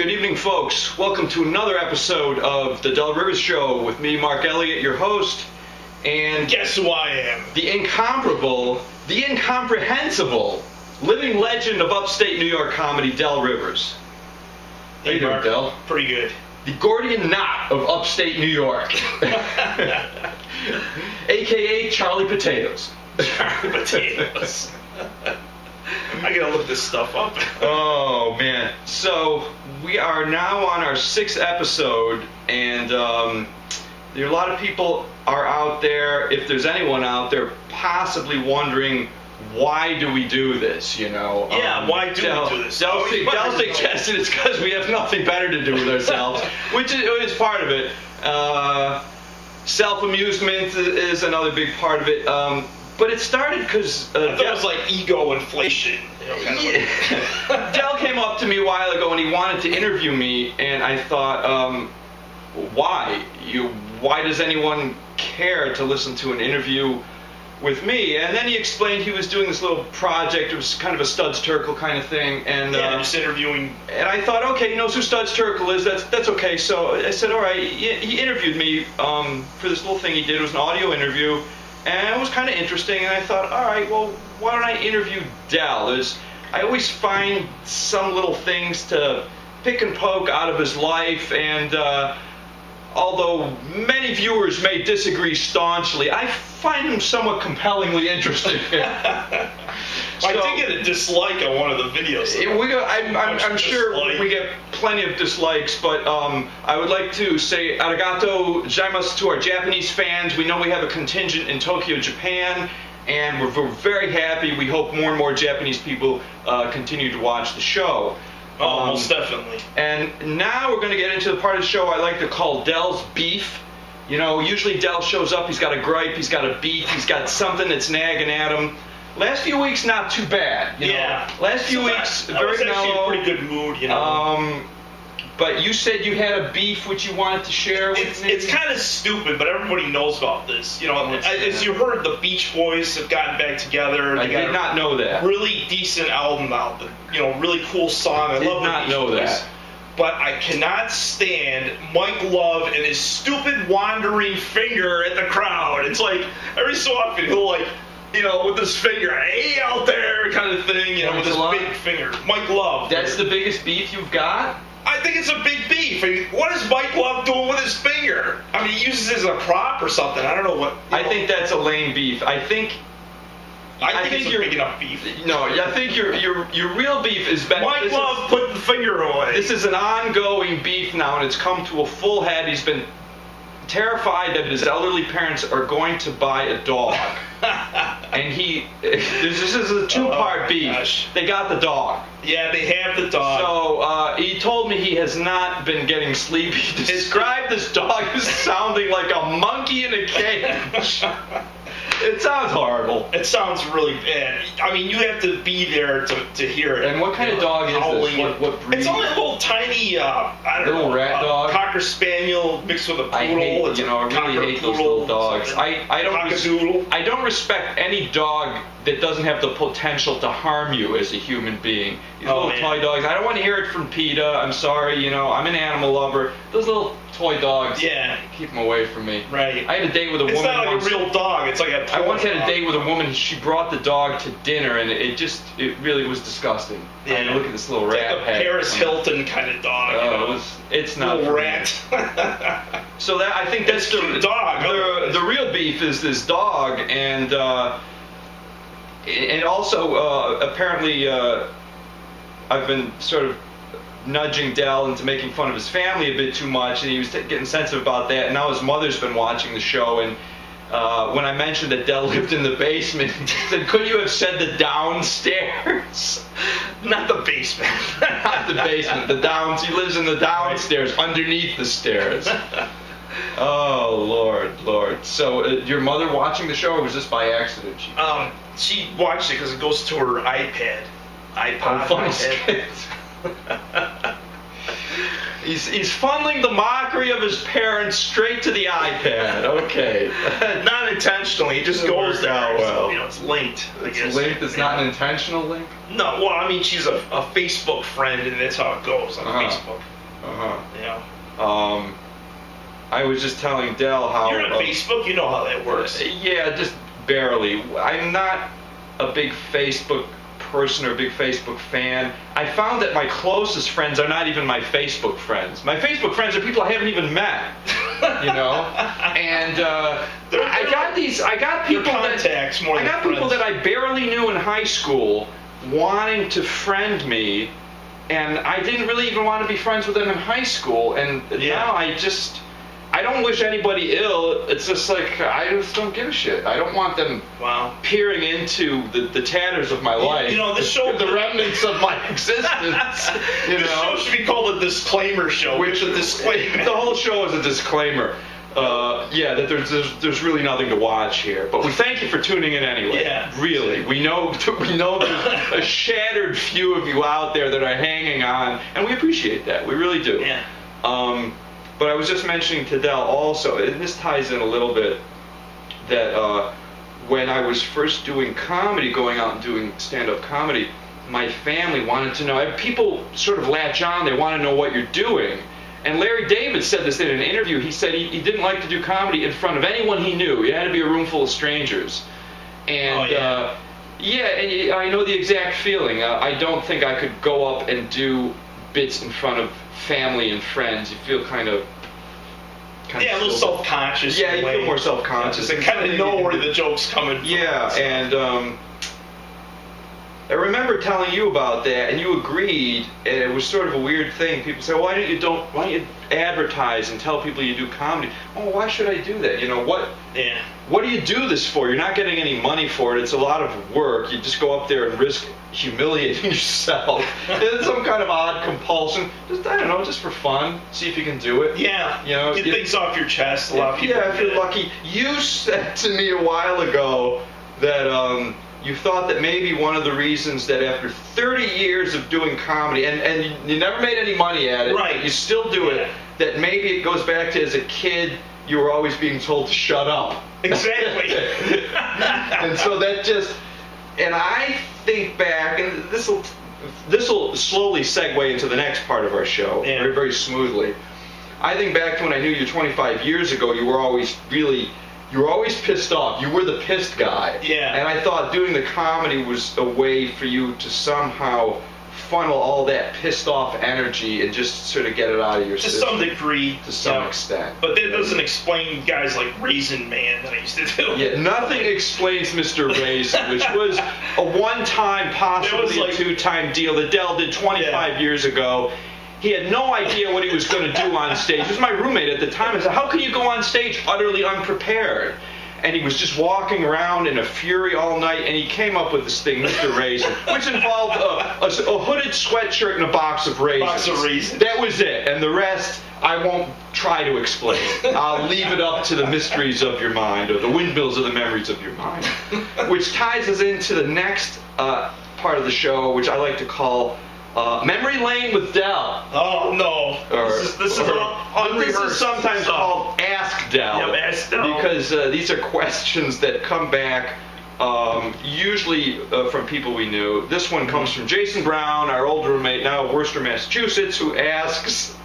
Good evening, folks. Welcome to another episode of the Del Rivers Show with me, Mark Elliott, your host, and guess who I am? The incomparable, the incomprehensible, living legend of upstate New York comedy, Del Rivers. How you doing, Del? Pretty good. The Gordian knot of upstate New York, a.k.a. Charlie Potatoes. Charlie Potatoes. I gotta look this stuff up. Oh man! So we are now on our 6th episode, and there are a lot of people are out there. If there's anyone out there, possibly wondering why do we do this? You know? Yeah, why do we do this? Del suggested it's because we have nothing better to do with ourselves, which is part of it. Self-amusement is another big part of it. But it started because I thought it was like ego inflation. You know, Del came up to me a while ago and he wanted to interview me, and I thought, why? Why does anyone care to listen to an interview with me? And then he explained he was doing this little project. It was kind of a Studs Terkel kind of thing, and just interviewing. And I thought, okay, he knows who Studs Terkel is. That's okay. So I said, all right. He interviewed me for this little thing he did. It was an audio interview. And it was kind of interesting, and I thought, all right, well, why don't I interview Del? I always find some little things to pick and poke out of his life, and although many viewers may disagree staunchly, I find him somewhat compellingly interesting. I did get a dislike on one of the videos. I'm sure we get plenty of dislikes, but I would like to say arigato gozaimasu to our Japanese fans. We know we have a contingent in Tokyo, Japan, and we're very happy. We hope more and more Japanese people continue to watch the show. Oh, most definitely. And now we're going to get into the part of the show I like to call Del's beef. You know, usually Del shows up, he's got a gripe, he's got a beef, he's got something that's nagging at him. Last few weeks, not too bad. You know? Last few weeks, very mellow. Actually a pretty good mood, you know. But you said you had a beef which you wanted to share with me. It's kind of stupid, but everybody knows about this. You know, as you heard, the Beach Boys have gotten back together. I did not know that. Really decent album out. You know, really cool song. I love the Beach Boys. But I cannot stand Mike Love and his stupid wandering finger at the crowd. It's like every so often he'll like, you know, with his finger, hey out there kind of thing, you know, with his big finger. Mike Love. That's the biggest beef you've got? I think it's a big beef. I mean, what is Mike Love doing with his finger? I mean, he uses it as a prop or something. I don't know what. I think that's a lame beef. I think it's a big enough beef. No, I think your real beef is better. Mike Love put the finger away. This is an ongoing beef now, and it's come to a full head. He's been terrified that his elderly parents are going to buy a dog. And this is a two-part beef. Gosh. They got the dog. Yeah, they have the dog. So he told me he has not been getting sleep. He described this dog as sounding like a monkey in a cage. It sounds horrible. It sounds really bad. I mean, you have to be there to hear it. And what kind of dog is this? What breed? It's only a little tiny, little rat dog? Cocker Spaniel mixed with a poodle. I really hate those little dogs. I don't respect any dog that doesn't have the potential to harm you as a human being. These little toy dogs. I don't want to hear it from PETA. I'm sorry, you know, I'm an animal lover. Those little toy dogs, keep them away from me. Right. I had a date with a woman. It's not like a real dog. It's like a toy I once had a dog. date with a woman. She brought the dog to dinner, and it really was disgusting. Yeah. I mean, look at this little rat. It's like a Paris Hilton kind of dog. You know? It's not little rat. So I think that's the dog. The real beef is this dog, and also apparently I've been sort of nudging Del into making fun of his family a bit too much, and he was getting sensitive about that. And now his mother's been watching the show, and when I mentioned that Del lived in the basement, he said, "Could you have said the downstairs?" Not the basement. Not the basement. The downs. He lives in the downstairs, underneath the stairs. Oh Lord. So your mother watching the show, or was this by accident? She watched it because it goes to her iPod. He's funneling the mockery of his parents straight to the iPad. Okay. Not intentionally. It just goes there. Well. You know, it's linked. It's linked. It's not an intentional link? No. Well, I mean, she's a Facebook friend, and that's how it goes on Facebook. I was just telling Del how... You're on Facebook, you know how that works. Yeah, just barely. I'm not a big Facebook person or a big Facebook fan. I found that my closest friends are not even my Facebook friends. My Facebook friends are people I haven't even met, you know? And I got people that I barely knew in high school wanting to friend me, and I didn't really even want to be friends with them in high school, and now I don't wish anybody ill. It's just like, I just don't give a shit. I don't want them peering into the tatters of my life. You know, this show, the remnants of my existence. This show should be called a disclaimer show. Which a disclaimer. The whole show is a disclaimer. That there's really nothing to watch here. But we thank you for tuning in anyway. Yeah. Really. We know there's a shattered few of you out there that are hanging on, and we appreciate that. We really do. Yeah. But I was just mentioning to Del also, and this ties in a little bit, that when I was first doing comedy, going out and doing stand-up comedy, my family wanted to know. People sort of latch on. They want to know what you're doing. And Larry David said this in an interview. He said he didn't like to do comedy in front of anyone he knew. It had to be a room full of strangers. And and I know the exact feeling. I don't think I could go up and do bits in front of family and friends. You feel kind of a little self-conscious. Yeah, you feel more self-conscious. And kind of know where the joke's coming from. Yeah, and I remember telling you about that, and you agreed, and it was sort of a weird thing. People say, why don't you advertise and tell people you do comedy? Oh, why should I do that? You know, what do you do this for? You're not getting any money for it. It's a lot of work. You just go up there and risk humiliating yourself. It's some kind of odd compulsion. Just for fun. See if you can do it. Yeah. You know, get things off your chest. A lot of people. Yeah, if you're lucky. You said to me a while ago that you thought that maybe one of the reasons that after 30 years of doing comedy, and you never made any money at it, right? But you still do it, that maybe it goes back to as a kid, you were always being told to shut up. Exactly. And so that and I think back, and this will slowly segue into the next part of our show, very, very smoothly. I think back to when I knew you 25 years ago, you were always pissed off. You were the pissed guy. Yeah. And I thought doing the comedy was a way for you to somehow funnel all that pissed off energy and just sort of get it out of your system. To some degree. To some extent. But that doesn't explain guys like Raisin Man that I used to do. Yeah, nothing explains Mr. Raisin, which was a one-time, possibly a two-time deal that Del did 25 years ago. He had no idea what he was going to do on stage. He was my roommate at the time. I said, how can you go on stage utterly unprepared? And he was just walking around in a fury all night, and he came up with this thing, Mr. Raisin, which involved a hooded sweatshirt and a box of raisins. Box of raisins. That was it. And the rest, I won't try to explain. I'll leave it up to the mysteries of your mind, or the windmills of the memories of your mind. Which ties us into the next part of the show, which I like to call Memory Lane with Del. Oh, no. This is sometimes called Ask Del. Yep, Ask Del. Because these are questions that come back usually from people we knew. This one comes from Jason Brown, our old roommate now of Worcester, Massachusetts, who asks,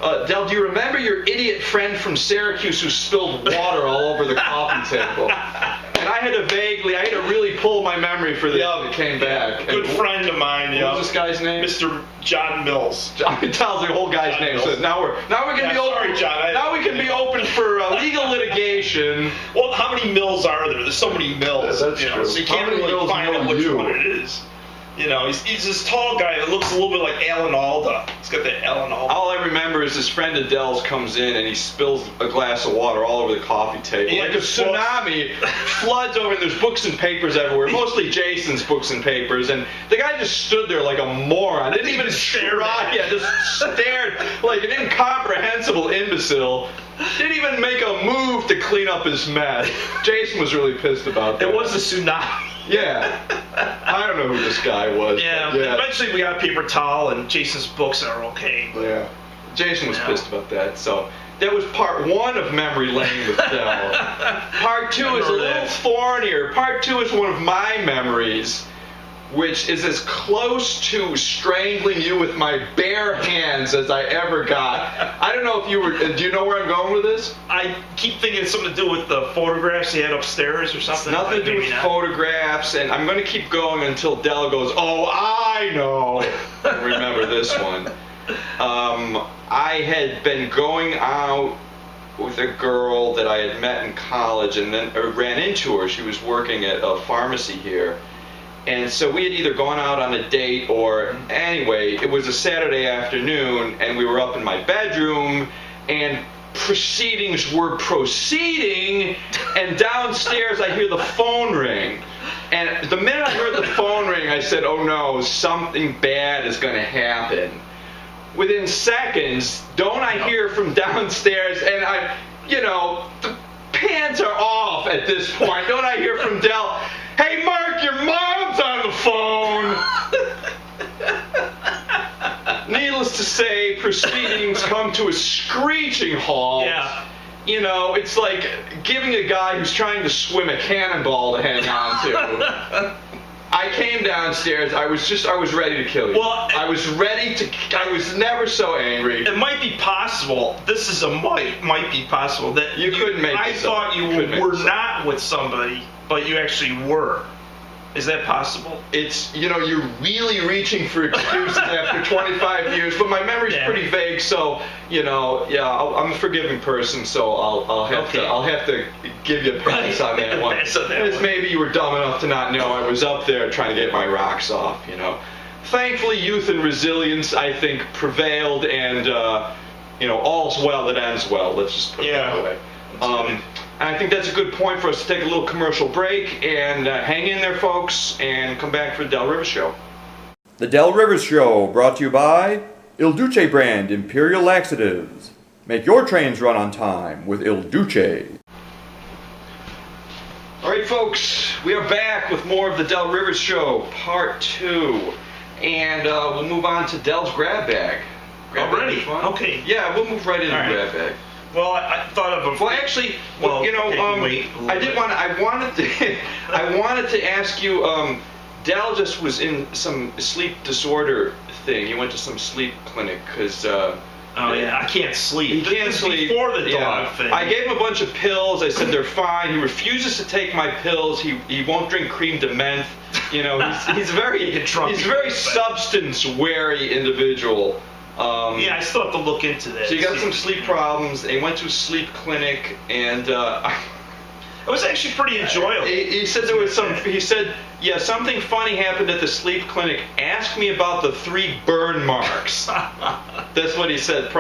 Del, do you remember your idiot friend from Syracuse who spilled water all over the coffee table? And I had to really pull my memory for this when it came back. Good friend of mine. What was this guy's name? Mr. John Mills. John tells the whole guy's name. So now we're going to be open. Sorry, John. Now we can be open for legal litigation. Well, how many mills are there? There's so many mills. That's true. So you can't really find out which one it is. You know, he's this tall guy that looks a little bit like Alan Alda. He's got that Alan Alda. All I remember is this friend of Del's comes in and he spills a glass of water all over the coffee table. Like a tsunami floods over, and there's books and papers everywhere, mostly Jason's books and papers. And the guy just stood there like a moron. Didn't even try. Yeah, just stared like an incomprehensible imbecile. Didn't even make a move to clean up his mess. Jason was really pissed about that. It was a tsunami. Yeah. I don't know who this guy was. Yeah. Eventually we got a paper towel, and Jason's books are okay. Yeah. Jason was pissed about that. So that was part one of Memory Lane with Del. Part two is a little thornier. Part two is one of my memories which is as close to strangling you with my bare hands as I ever got. I don't know if you were, do you know where I'm going with this? I keep thinking it's something to do with the photographs he had upstairs or something. It's nothing to do with photographs, and I'm going to keep going until Del goes, oh, I know. Remember this one. I had been going out with a girl that I had met in college and then ran into her. She was working at a pharmacy here. And so we had either gone out on a date or anyway, it was a Saturday afternoon and we were up in my bedroom and proceedings were proceeding and downstairs I hear the phone ring. And the minute I heard the phone ring, I said, oh no, something bad is going to happen. Within seconds, don't I hear from downstairs, and the pants are off at this point. Don't I hear from Del, hey Mark, your mom's on the phone. Needless to say, proceedings come to a screeching halt. Yeah. It's like giving a guy who's trying to swim a cannonball to hang on to. I came downstairs, I was ready to kill you. Well, I was never so angry. It might be possible, this is a might be possible, that you couldn't make I this thought up. you were not with somebody, but you actually were. Is that possible? It's, you're really reaching for excuses after 25 years, but my memory's pretty vague, so, I'm a forgiving person, so I'll have to give you a pass on that one. Because maybe you were dumb enough to not know I was up there trying to get my rocks off, Thankfully, youth and resilience, I think, prevailed, and, all's well that ends well. Let's just put it that way. And I think that's a good point for us to take a little commercial break and hang in there, folks, and come back for the Del Rivers Show. The Del Rivers Show, brought to you by Il Duce brand Imperial Laxatives. Make your trains run on time with Il Duce. All right, folks, we are back with more of the Del Rivers Show, Part 2. And we'll move on to Del's grab bag. Already? Okay. Yeah, we'll move right into the grab bag. Well, I thought of a. Well, actually, I wanted to ask you. Del just was in some sleep disorder thing. He went to some sleep clinic because. I can't sleep. He can't sleep. Before the dog thing. I gave him a bunch of pills. I said they're fine. He refuses to take my pills. He won't drink cream de menthe. He's a very substance wary individual. I still have to look into that. So he got some sleep problems, and he went to a sleep clinic, and it was actually pretty enjoyable. He said there was something funny happened at the sleep clinic. Ask me about the 3 burn marks. That's what he said. So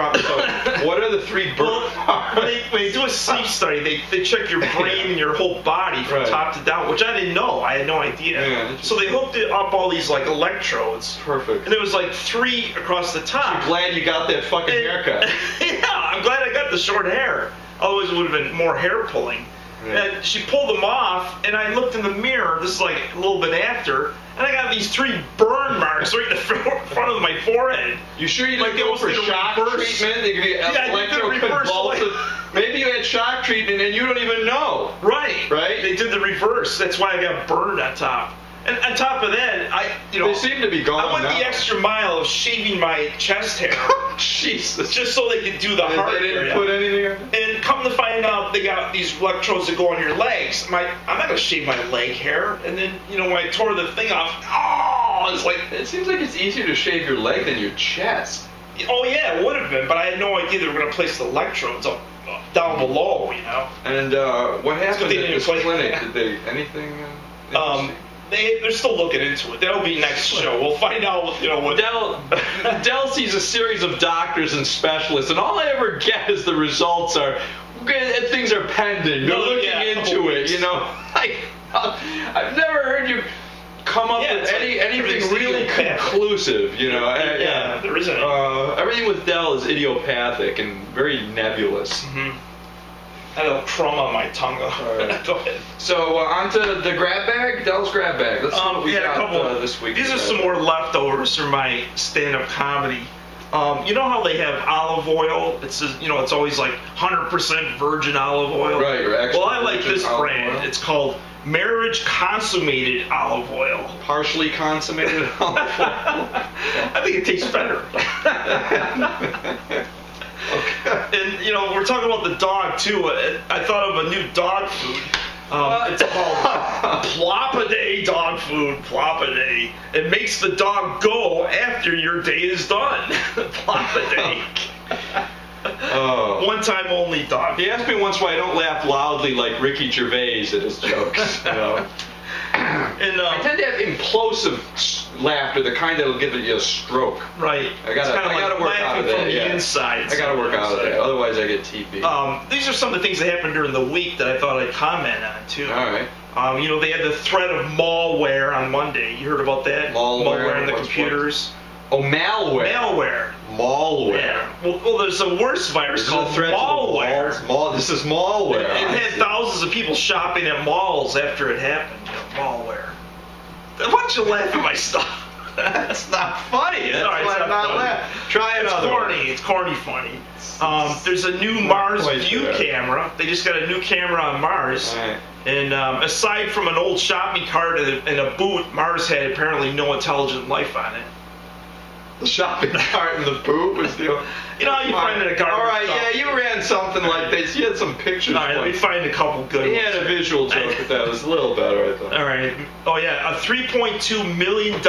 what are the 3 burn marks? When they do a sleep study, they check your brain and your whole body from top to down, which I didn't know. I had no idea. Yeah, so they hooked it up all these electrodes. Perfect. And there was 3 across the top. I'm glad you got that fucking haircut. Yeah, I'm glad I got the short hair. Otherwise it would have been more hair pulling. And she pulled them off, and I looked in the mirror, this is a little bit after, and I got these 3 burn marks right in the front of my forehead. You sure you didn't go for shock treatment? They give you electroconvulsive. Maybe you had shock treatment and you don't even know. Right. They did the reverse. That's why I got burned on top. And on top of that, they seem to be gone. I went the extra mile of shaving my chest hair. Jesus. Just so they could do the hard They didn't put anything on? And come to find out, they got these electrodes that go on your legs. I'm not going to shave my leg hair. And then, when I tore the thing off, it seems like it's easier to shave your leg than your chest. Oh, yeah, it would have been, but I had no idea they were going to place the electrodes down below, And what happened at this clinic? Did they, anything? They're still looking into it. That'll be next show. We'll find out what Del sees a series of doctors and specialists, and all I ever get is the results are things are pending. They're looking into it. I've never heard you come up with anything really conclusive. There isn't. Everything with Del is idiopathic and very nebulous. Mm-hmm. I had a crumb on my tongue. Right. Go ahead. So on to the grab bag, Del's grab bag. Let's see what we got this week. These are some more leftovers from my stand-up comedy. You know how they have olive oil? It's it's always like 100% virgin olive oil. Right. Or extra well, I like this brand. Oil. It's called Marriage Consummated Olive Oil. Partially consummated olive oil. I think it tastes better. Okay. And we're talking about the dog too. I thought of a new dog food. It's called Plop-A-Day dog food. Plop-A-Day. It makes the dog go after your day is done. Plop-A-Day. One time only dog. He asked me once why I don't laugh loudly like Ricky Gervais at his jokes. And I tend to have implosive laughter, the kind that'll give you a stroke. Right. I gotta work out of that. From the inside. I gotta work out of that. Otherwise, I get TB. These are some of the things that happened during the week that I thought I'd comment on too. All right. They had the threat of malware on Monday. You heard about that? Malware in the computers. Oh, malware. Malware. Yeah. Well, there's a worse virus called malware. This is malware. It had thousands of people shopping at malls after it happened. Malware. Why don't you laugh at my stuff? That's not funny. That's why I'm not laughing. Try it. It's corny. It's corny funny. There's a new Mars View camera. They just got a new camera on Mars. Right. And aside from an old shopping cart and a boot, Mars had apparently no intelligent life on it. The shopping cart and the boot was the. You find it a garbage. All right, yeah, you ran something like this. You had some pictures. All right, let me find a couple good ones. He had a visual joke with that. It was a little better, I thought. All right. Oh yeah, a $3.2 million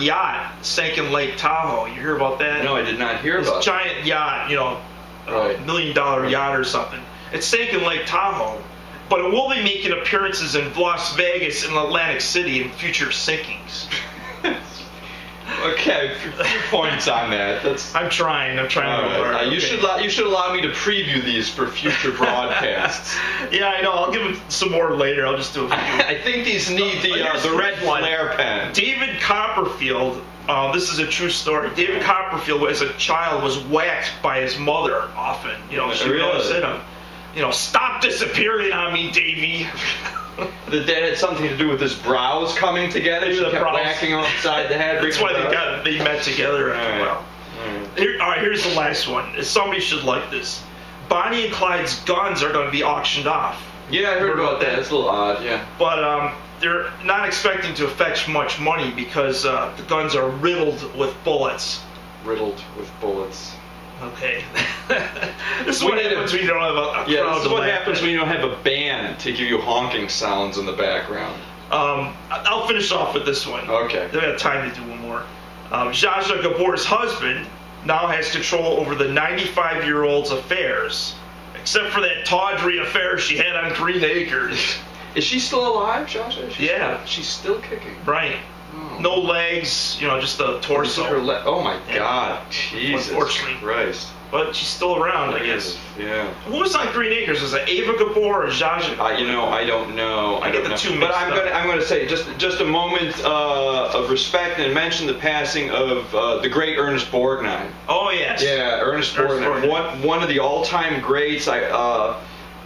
yacht sank in Lake Tahoe. You hear about that? No, I did not hear about this giant yacht. Right. $1 million yacht or something. It sank in Lake Tahoe, but it will be making appearances in Las Vegas and Atlantic City in future sinkings. Okay, a few points on that. I'm trying to learn. You should allow me to preview these for future broadcasts. Yeah, I know. I'll give it some more later. I'll just do a few. I think these need the red flare pen. David Copperfield. This is a true story. David Copperfield, as a child, was whacked by his mother often. She would always hit him. Stop disappearing on me, Davy. That had something to do with his brows coming together. She kept whacking him upside the head. That's why they met together after a while. All right, here's the last one. Somebody should like this. Bonnie and Clyde's guns are going to be auctioned off. Yeah, I heard about that. It's a little odd, yeah. But they're not expecting to fetch much money because the guns are riddled with bullets. Riddled with bullets. Okay. This is what happens when you don't have a crowd. Yeah, this is what happens when you don't have a band to give you honking sounds in the background. I'll finish off with this one. Okay. They have time to do one more. Zsa Zsa Gabor's husband now has control over the 95-year-old's affairs, except for that tawdry affair she had on Green Acres. Is she still alive, Zsa Zsa? Yeah. She's still kicking. Right. Oh. No legs, just a torso. Oh my God, Jesus unfortunately. Christ. But she's still around, I guess. Yeah. Who was on Green Acres? Was it Ava Gabor or Zsa Zsa? I don't know. I get the two mixed But I'm going to say just a moment of respect and mention the passing of the great Ernest Borgnine. Oh yes. Yeah, Ernest Borgnine, one of the all-time greats. I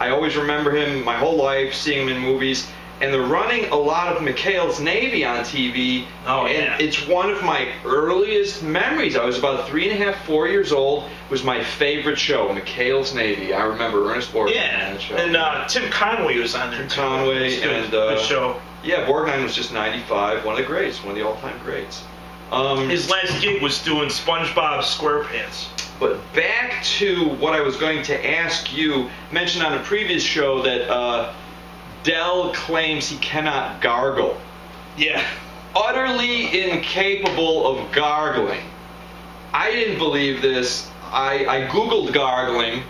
always remember him my whole life, seeing him in movies. And they're running a lot of McHale's Navy on TV. Oh, and yeah. It's one of my earliest memories. I was about 3.5, 4 years old. It was my favorite show, McHale's Navy. I remember Ernest Borgnine on that show. And Tim Conway was on there. Tim Conway and good show. Yeah, Borgnine was just 95, one of the greats, one of the all-time greats. His last gig was doing SpongeBob SquarePants. But back to what I was going to ask you. Mentioned on a previous show that Dell claims he cannot gargle. Yeah. Utterly incapable of gargling. I didn't believe this. I Googled gargling,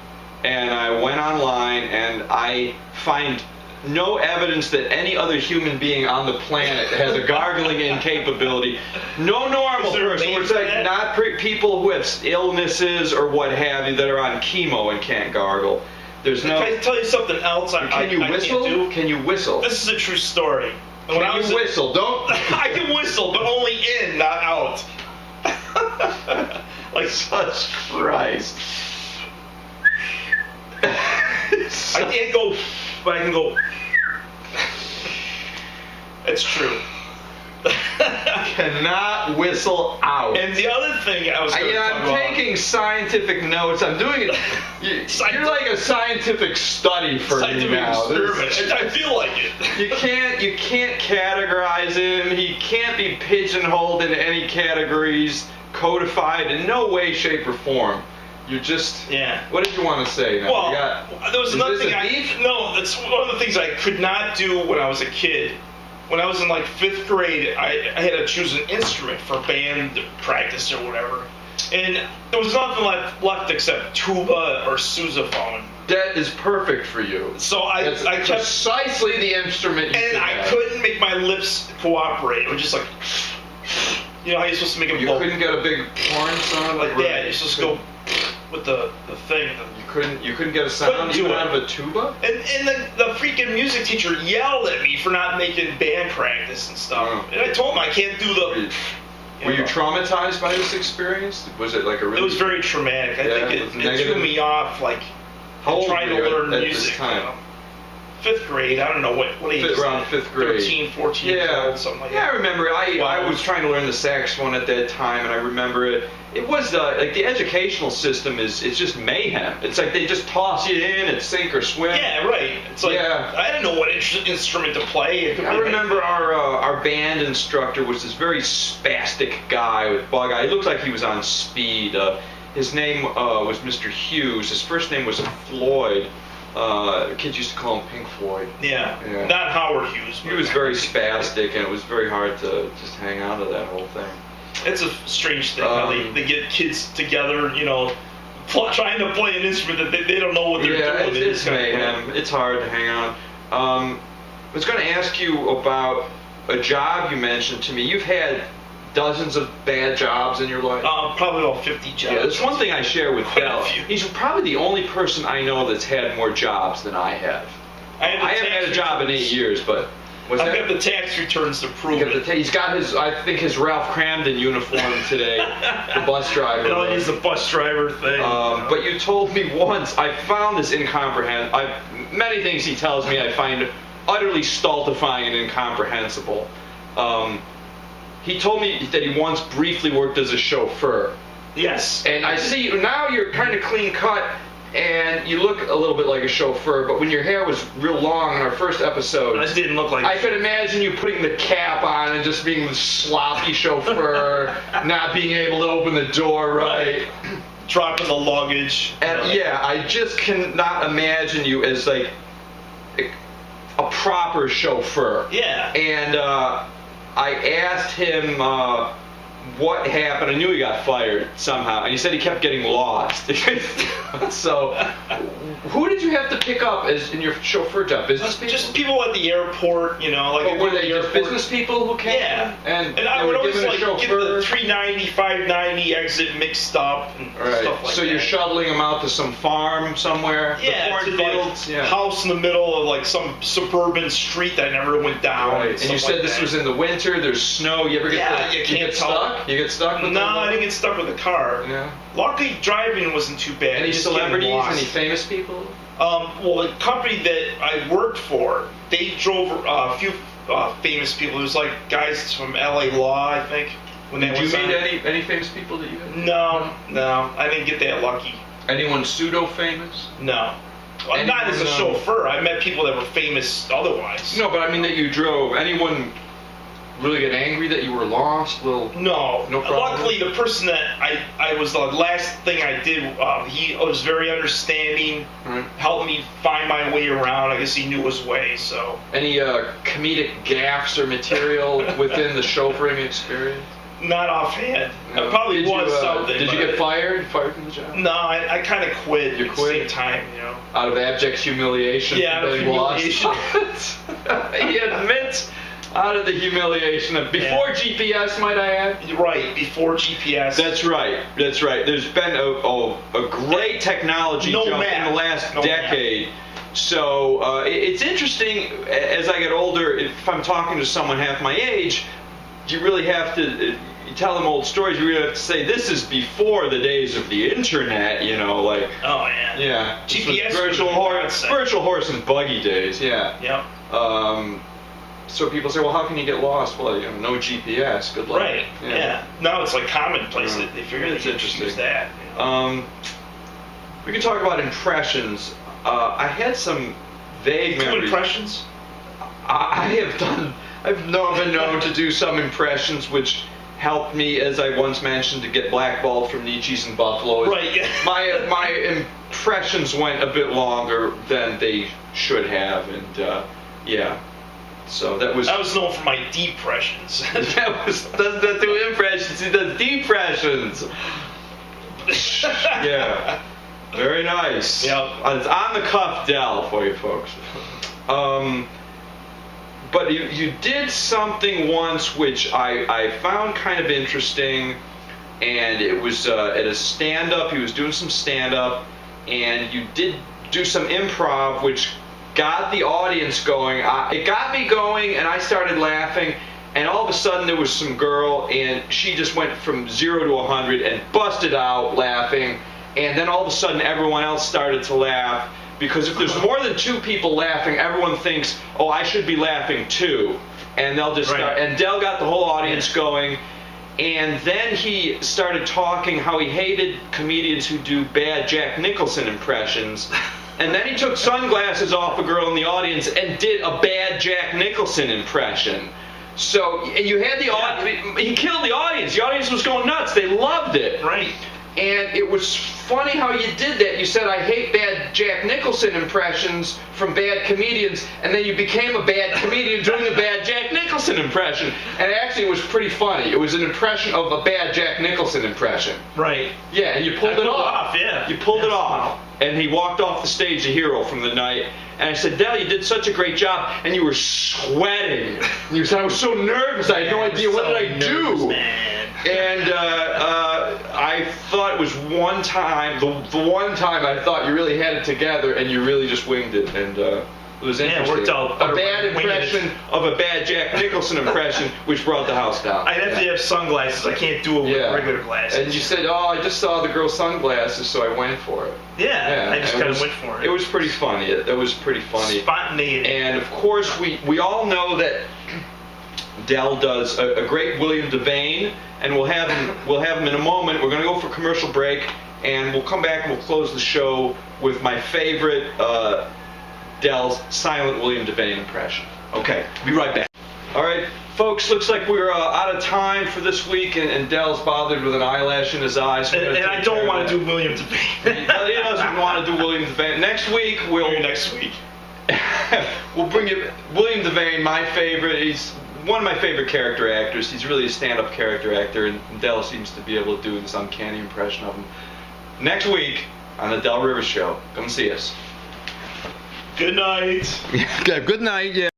and I went online, and I find no evidence that any other human being on the planet has a gargling incapability. No normal person. It's like not people who have illnesses or what have you that are on chemo and can't gargle. There's no. Can I tell you something else? Can you whistle? Can you whistle? This is a true story. Can you whistle? Don't. I can whistle, but only in, not out. Like such Christ. I can't go, but I can go. It's true. Cannot whistle out. And the other thing I was going to talk about... I'm taking scientific notes. I'm doing it. You're like a scientific study for me now. I feel like it. You can't categorize him. He can't be pigeonholed into any categories, codified in no way, shape, or form. You're just... Yeah. What did you want to say now? Well, there was nothing No, that's one of the things I could not do when I was a kid. When I was in like 5th grade, I had to choose an instrument for band practice or whatever. And there was nothing left except tuba or sousaphone. That is perfect for you. So I kept precisely the instrument you I couldn't make my lips cooperate. It was just like, you know how you're supposed to make a blow. You couldn't get a big horn sound like that. You're supposed to go with the thing. You couldn't get a sound even out of a tuba? And the freaking music teacher yelled at me for not making band practice and stuff. Oh. And I told him I can't do the... Were you traumatized by this experience? Was it like a really... It was very traumatic. I think it threw me off, like, trying to learn music. This time? 5th grade, I don't know what age. Around 5th grade. 13, 14 years old, something like that. Yeah, I remember. I was trying to learn the saxophone at that time, and I remember it. It was like the educational system it's just mayhem. It's like they just toss you in and sink or swim. Yeah, right. It's like I didn't know what instrument to play. I remember our band instructor was this very spastic guy with bug eye. He looked like he was on speed. His name was Mr. Hughes. His first name was Floyd. Kids used to call him Pink Floyd. Yeah. Not Howard Hughes. He was very spastic, and it was very hard to just hang on to that whole thing. It's a strange thing how they get kids together, you know, trying to play an instrument that they don't know what they're doing. Yeah, it's mayhem. It's hard to hang on. I was going to ask you about a job you mentioned to me. You've had dozens of bad jobs in your life? Probably about 50 jobs. Yeah, there's one thing I share with Del. He's probably the only person I know that's had more jobs than I have. I haven't had a job in 8 years, but... I've got the tax returns to prove it. He's got his Ralph Cramden uniform today, the bus driver. No, he's the bus driver thing. But you told me once, I found this incomprehensible. Many things he tells me I find utterly stultifying and incomprehensible. He told me that he once briefly worked as a chauffeur. Yes. And I see now you're kind of clean cut. And you look a little bit like a chauffeur, but when your hair was real long in our first episode, I didn't look like. I could imagine you putting the cap on and just being the sloppy chauffeur, not being able to open the door right, dropping the luggage. And I just cannot imagine you as like a proper chauffeur. Yeah. And I asked him what happened. I knew he got fired somehow, and he said he kept getting lost. So, who did you have to pick up as in your chauffeur job? Business people? Just people at the airport, you know. Like were they just business people who came? Yeah. And I would always like get the 390, 590 exit mixed up and stuff like that. So you're shuttling them out to some farm somewhere? Yeah, to like house in the middle of like some suburban street that never went down. Right. And you said this was in the winter. There's snow. You ever get stuck? You get stuck with I didn't get stuck with the car. Yeah. Luckily, driving wasn't too bad. Any celebrities? Any famous people? Well, the company that I worked for, they drove a few famous people. It was like guys from LA Law, I think. Did you meet any famous people that you had? No. I didn't get that lucky. Anyone pseudo-famous? No. Well, not as a chauffeur. I met people that were famous otherwise. No, but I mean that you drove. Anyone really get angry that you were lost? No problem. Luckily, the person that I was the last thing I did, he was very understanding, helped me find my way around. I guess he knew his way. So any comedic gaffes or material within the chauffeuring experience? Not offhand. No. Probably was something. Did you get fired? Fired from the job? No, I kind of quit. You quit? At the same time, you know. Out of abject humiliation? Yeah, out of humiliation. He admits. Out of the humiliation of before GPS, might I add? Right, before GPS. That's right. There's been a great technology jump in the last decade. So it's interesting, as I get older, if I'm talking to someone half my age, you really have to you tell them old stories. You really have to say, this is before the days of the internet, you know, like... Oh, yeah. Yeah. GPS virtual horse and buggy days, yeah. Yep. so people say, well, how can you get lost? Well, no GPS. Good luck. Right. Yeah. Now it's like commonplace. They figure it's interesting. Use that. You know? We can talk about impressions. I had some vague memories. Impressions? I've been known to do some impressions, which helped me, as I once mentioned, to get blackballed from Nietzsche's and Buffalo. Right. Yeah. My impressions went a bit longer than they should have, and yeah. So that was known for my depressions. doesn't do impressions. He does depressions. Yeah. Very nice. Yep. It's on the cuff Del for you folks. But you did something once which I found kind of interesting, and it was at a stand-up. He was doing some stand-up, and you did do some improv, which got the audience going. It got me going, and I started laughing, and all of a sudden there was some girl, and she just went from 0 to 100 and busted out laughing, and then all of a sudden everyone else started to laugh. Because if there's more than 2 people laughing, everyone thinks, oh, I should be laughing too. And they'll just start. And Del got the whole audience going. And then he started talking how he hated comedians who do bad Jack Nicholson impressions. And then he took sunglasses off a girl in the audience and did a bad Jack Nicholson impression. So you had the audience. He killed the audience. The audience was going nuts. They loved it. Right. And it was funny how you did that. You said, I hate bad Jack Nicholson impressions from bad comedians, and then you became a bad comedian doing a bad Jack Nicholson impression. And actually, it was pretty funny. It was an impression of a bad Jack Nicholson impression. Right. Yeah, and you pulled it off. Yeah. You pulled it off. And he walked off the stage a hero from the night. And I said, Del, you did such a great job. And you were sweating. And you said, I was so nervous. I had no idea. What did I do? Man. And I thought it was one time, the one time I thought you really had it together, and you really just winged it, and it was interesting. Yeah, it worked out. A bad impression of a bad Jack Nicholson impression, which brought the house down. I'd have to have sunglasses. I can't do it with regular glasses. And you said, oh, I just saw the girl's sunglasses, so I went for it. Yeah, I just kind of went for it. It was pretty funny. It was pretty funny. Spontaneity. And, of course, we all know that Del does a great William Devane, and we'll have him in a moment. We're going to go for a commercial break, and we'll come back and we'll close the show with my favorite Del's silent William Devane impression. Okay, be right back. All right, folks, looks like we're out of time for this week, and Del's bothered with an eyelash in his eye. So and I don't want to do William Devane. He doesn't want to do William Devane. Next week, next week. We'll bring you William Devane, my favorite. He's one of my favorite character actors. He's really a stand-up character actor, and Del seems to be able to do this uncanny impression of him. Next week on the Del Rivers Show. Come see us. Good night. Good night, yeah.